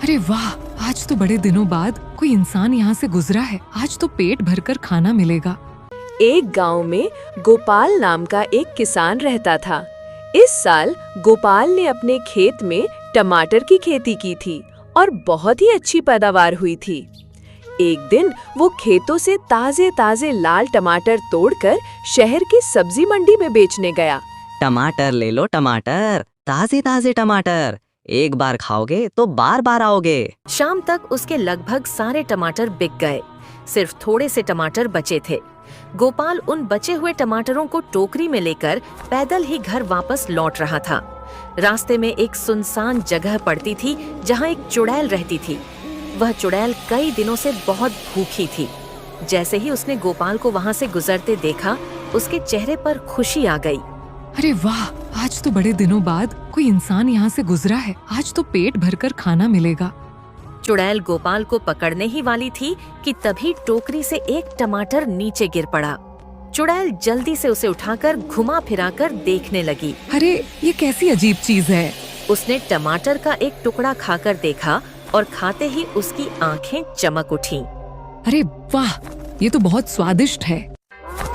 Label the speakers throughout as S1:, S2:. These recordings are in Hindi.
S1: अरे वाह, आज तो बड़े दिनों बाद कोई इंसान यहाँ से गुजरा है। आज तो पेट भरकर खाना मिलेगा।
S2: एक गांव में गोपाल नाम का एक किसान रहता था। इस साल गोपाल ने अपने खेत में टमाटर की खेती की थी और बहुत ही अच्छी पैदावार हुई थी। एक दिन वो खेतों से ताजे ताजे लाल टमाटर तोड़कर शहर की सब्जी मंडी में बेचने गया।
S3: टमाटर ले लो टमाटर, ताजे ताजे टमाटर, एक बार खाओगे तो बार बार आओगे।
S2: शाम तक उसके लगभग सारे टमाटर बिक गए। सिर्फ थोड़े से टमाटर बचे थे। गोपाल उन बचे हुए टमाटरों को टोकरी में लेकर पैदल ही घर वापस लौट रहा था। रास्ते में एक सुनसान जगह पड़ती थी जहाँ एक चुड़ैल रहती थी। वह चुड़ैल कई दिनों से बहुत भूखी थी। जैसे ही उसने गोपाल को वहाँ से गुजरते देखा, उसके चेहरे पर खुशी आ गई।
S1: अरे वाह, आज तो बड़े दिनों बाद कोई इंसान यहाँ से गुजरा है। आज तो पेट भरकर खाना मिलेगा।
S2: चुड़ैल गोपाल को पकड़ने ही वाली थी कि तभी टोकरी से एक टमाटर नीचे गिर पड़ा। चुड़ैल जल्दी से उसे उठाकर घुमा फिराकर देखने लगी।
S1: अरे ये कैसी अजीब चीज है।
S2: उसने टमाटर का एक टुकड़ा खाकर देखा और खाते ही उसकी आंखें चमक उठीं।
S1: अरे वाह, ये तो बहुत स्वादिष्ट है।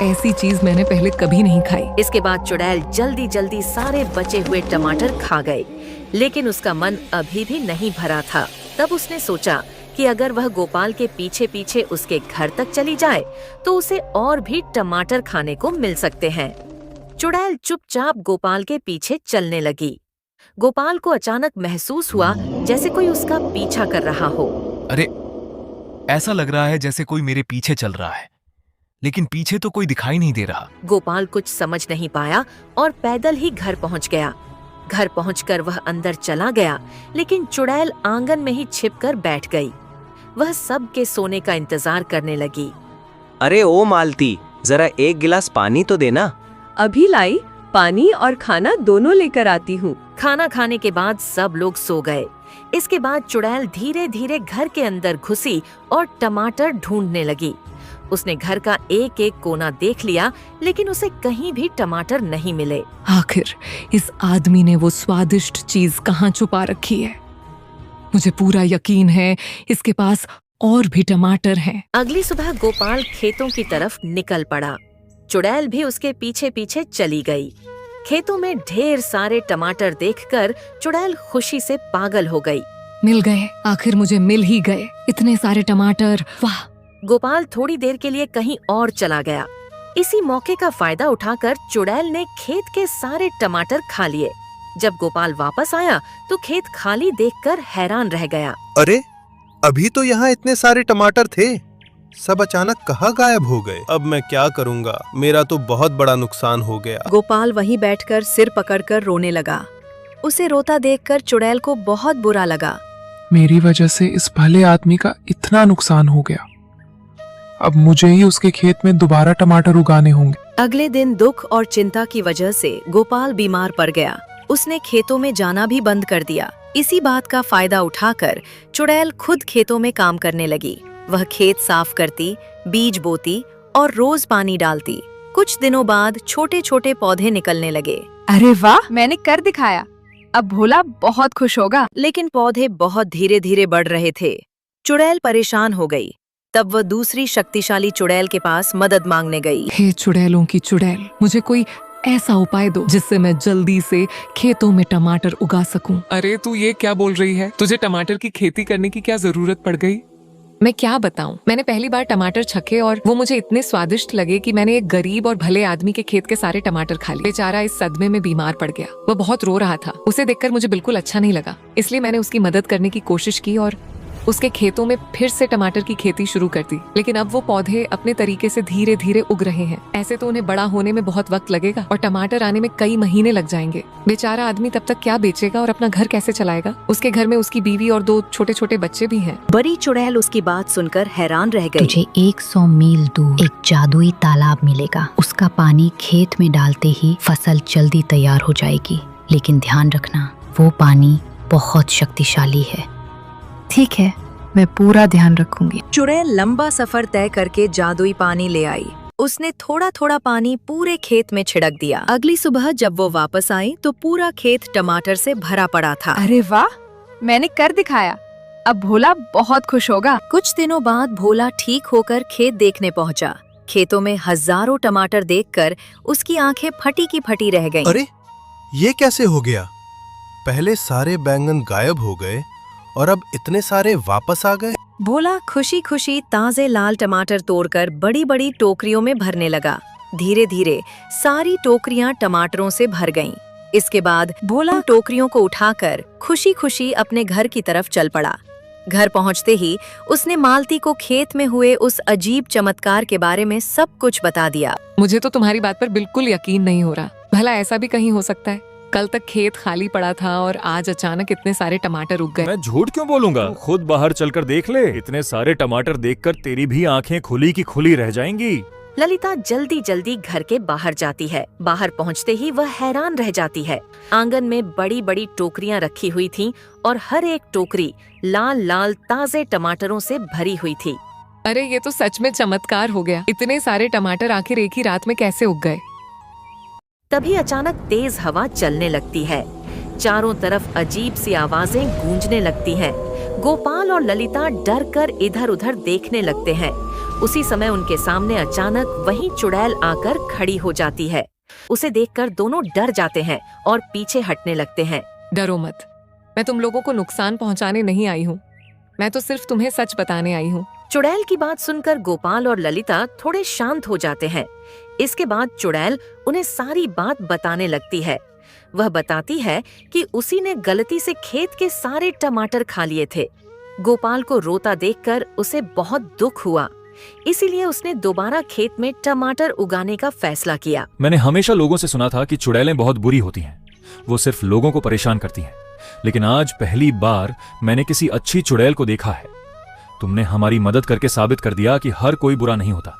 S1: ऐसी चीज मैंने पहले कभी नहीं खाई।
S2: इसके बाद चुड़ैल जल्दी जल्दी सारे बचे हुए टमाटर खा गई, लेकिन उसका मन अभी भी नहीं भरा था। तब उसने सोचा कि अगर वह गोपाल के पीछे पीछे उसके घर तक चली जाए तो उसे और भी टमाटर खाने को मिल सकते हैं। चुड़ैल चुपचाप गोपाल के पीछे चलने लगी। गोपाल को अचानक महसूस हुआ जैसे कोई उसका पीछा कर रहा हो।
S4: अरे, ऐसा लग रहा है जैसे कोई मेरे पीछे चल रहा है, लेकिन पीछे तो कोई दिखाई नहीं दे रहा।
S2: गोपाल कुछ समझ नहीं पाया और पैदल ही घर पहुंच गया। घर पहुंचकर वह अंदर चला गया, लेकिन चुड़ैल आंगन में ही छिपकर बैठ गई। वह सबके सोने का इंतजार करने लगी।
S5: अरे ओ मालती, जरा एक गिलास पानी तो देना।
S6: अभी लाई, पानी और खाना दोनों लेकर आती हूँ।
S2: खाना खाने के बाद सब लोग सो गए। इसके बाद चुड़ैल धीरे धीरे घर के अंदर घुसी और टमाटर ढूंढने लगी। उसने घर का एक एक कोना देख लिया, लेकिन उसे कहीं भी टमाटर नहीं मिले।
S1: आखिर इस आदमी ने वो स्वादिष्ट चीज कहाँ छुपा रखी है। मुझे पूरा यकीन है इसके पास और भी टमाटर हैं।
S2: अगली सुबह गोपाल खेतों की तरफ निकल पड़ा। चुड़ैल भी उसके पीछे पीछे चली गई। खेतों में ढेर सारे टमाटर देखकर चुड़ैल खुशी से पागल हो गई।
S1: मिल गए, आखिर मुझे मिल ही गए। इतने सारे टमाटर, वाह।
S2: गोपाल थोड़ी देर के लिए कहीं और चला गया। इसी मौके का फायदा उठाकर चुड़ैल ने खेत के सारे टमाटर खा लिए। जब गोपाल वापस आया तो खेत खाली देखकर हैरान रह गया।
S7: अरे, अभी तो यहाँ इतने सारे टमाटर थे, सब अचानक कहाँ गायब हो गए। अब मैं क्या करूँगा, मेरा तो बहुत बड़ा नुकसान हो गया।
S6: गोपाल वहीं बैठकर सिर पकड़कर रोने लगा। उसे रोता देखकर चुड़ैल को बहुत बुरा लगा।
S8: मेरी वजह से इस भले आदमी का इतना नुकसान हो गया। अब मुझे ही उसके खेत में दोबारा टमाटर उगाने होंगे।
S6: अगले दिन दुख और चिंता की वजह से गोपाल बीमार पड़ गया। उसने खेतों में जाना भी बंद कर दिया। इसी बात का फायदा उठाकर चुड़ैल खुद खेतों में काम करने लगी। वह खेत साफ करती, बीज बोती और रोज पानी डालती। कुछ दिनों बाद छोटे छोटे पौधे निकलने लगे।
S9: अरे वाह, मैंने कर दिखाया। अब भोला बहुत खुश होगा।
S6: लेकिन पौधे बहुत धीरे धीरे बढ़ रहे थे। चुड़ैल परेशान हो गई। तब वह दूसरी शक्तिशाली चुड़ैल के पास मदद मांगने गई।
S1: हे चुड़ैलों की चुड़ैल, मुझे कोई ऐसा उपाय दो जिससे मैं जल्दी से खेतों में टमाटर उगा सकूं।
S8: अरे तू ये क्या बोल रही है? तुझे टमाटर की खेती करने की क्या जरूरत पड़ गई?
S1: मैं क्या बताऊं, मैंने पहली बार टमाटर छके और वो मुझे इतने स्वादिष्ट लगे कि मैंने एक गरीब और भले आदमी के खेत के सारे टमाटर खा लिए। बेचारा इस सदमे में बीमार पड़ गया। वो बहुत रो रहा था। उसे देखकर मुझे बिल्कुल अच्छा नहीं लगा, इसलिए मैंने उसकी मदद करने की कोशिश की और उसके खेतों में फिर से टमाटर की खेती शुरू कर दी। लेकिन अब वो पौधे अपने तरीके से धीरे धीरे उग रहे हैं। ऐसे तो उन्हें बड़ा होने में बहुत वक्त लगेगा और टमाटर आने में कई महीने लग जाएंगे। बेचारा आदमी तब तक क्या बेचेगा और अपना घर कैसे चलाएगा? उसके घर में उसकी बीवी और 2 छोटे छोटे बच्चे भी हैं।
S6: बड़ी चुड़ैल उसकी बात सुनकर हैरान रह गई।
S10: तुझे 100 मील दूर एक जादुई तालाब मिलेगा। उसका पानी खेत में डालते ही फसल जल्दी तैयार हो जाएगी। लेकिन ध्यान रखना, वो पानी बहुत शक्तिशाली है।
S9: ठीक है, मैं पूरा ध्यान रखूंगी।
S6: चुड़ैल लंबा सफर तय करके जादुई पानी ले आई। उसने थोड़ा थोड़ा पानी पूरे खेत में छिड़क दिया। अगली सुबह जब वो वापस आई तो पूरा खेत टमाटर से भरा पड़ा था।
S9: अरे वाह, मैंने कर दिखाया। अब भोला बहुत खुश होगा।
S6: कुछ दिनों बाद भोला ठीक होकर खेत देखने पहुंचा। खेतों में हजारों टमाटर देखकर उसकी आंखें फटी की फटी रह गईं।
S7: अरे ये कैसे हो गया? पहले सारे बैंगन गायब हो गए और अब इतने सारे वापस आ गए।
S6: भोला खुशी खुशी ताजे लाल टमाटर तोड़कर बड़ी बड़ी टोकरियों में भरने लगा। धीरे धीरे सारी टोकरियां टमाटरों से भर गईं। इसके बाद भोला टोकरियों को उठाकर खुशी खुशी अपने घर की तरफ चल पड़ा। घर पहुंचते ही उसने मालती को खेत में हुए उस अजीब चमत्कार के बारे में सब कुछ बता दिया।
S1: मुझे तो तुम्हारी बात पर बिल्कुल यकीन नहीं हो रहा। भला ऐसा भी कहीं हो सकता है? कल तक खेत खाली पड़ा था और आज अचानक इतने सारे टमाटर उग गए।
S11: मैं झूठ क्यों बोलूंगा? खुद बाहर चलकर देख ले। इतने सारे टमाटर देखकर तेरी भी आंखें खुली की खुली रह जाएंगी।
S2: ललिता जल्दी जल्दी घर के बाहर जाती है। बाहर पहुंचते ही वह हैरान रह जाती है। आंगन में बड़ी बड़ी टोकरियां रखी हुई थीं और हर एक टोकरी लाल लाल ताजे टमाटरों से भरी हुई थी।
S1: अरे ये तो सच में चमत्कार हो गया। इतने सारे टमाटर आखिर एक ही रात में कैसे उग गए?
S2: तभी अचानक तेज हवा चलने लगती है। चारों तरफ अजीब सी आवाजें गूंजने लगती हैं। गोपाल और ललिता डर कर इधर उधर देखने लगते हैं। उसी समय उनके सामने अचानक वही चुड़ैल आकर खड़ी हो जाती है। उसे देखकर दोनों डर जाते हैं और पीछे हटने लगते हैं।
S1: डरो मत, मैं तुम लोगों को नुकसान पहुंचाने नहीं आई हूँ। मैं तो सिर्फ तुम्हें सच बताने आई हूँ।
S2: चुड़ैल की बात सुनकर गोपाल और ललिता थोड़े शांत हो जाते हैं। इसके बाद चुड़ैल उन्हें सारी बात बताने लगती है। वह बताती है कि उसी ने गलती से खेत के सारे टमाटर खा लिए थे। गोपाल को रोता देखकर उसे बहुत दुख हुआ, इसीलिए उसने दोबारा खेत में टमाटर उगाने का फैसला किया।
S11: मैंने हमेशा लोगों से सुना था कि चुड़ैलें बहुत बुरी होती हैं, वो सिर्फ लोगों को परेशान करती हैं। लेकिन आज पहली बार मैंने किसी अच्छी चुड़ैल को देखा है। तुमने हमारी मदद करके साबित कर दिया कि हर कोई बुरा नहीं होता।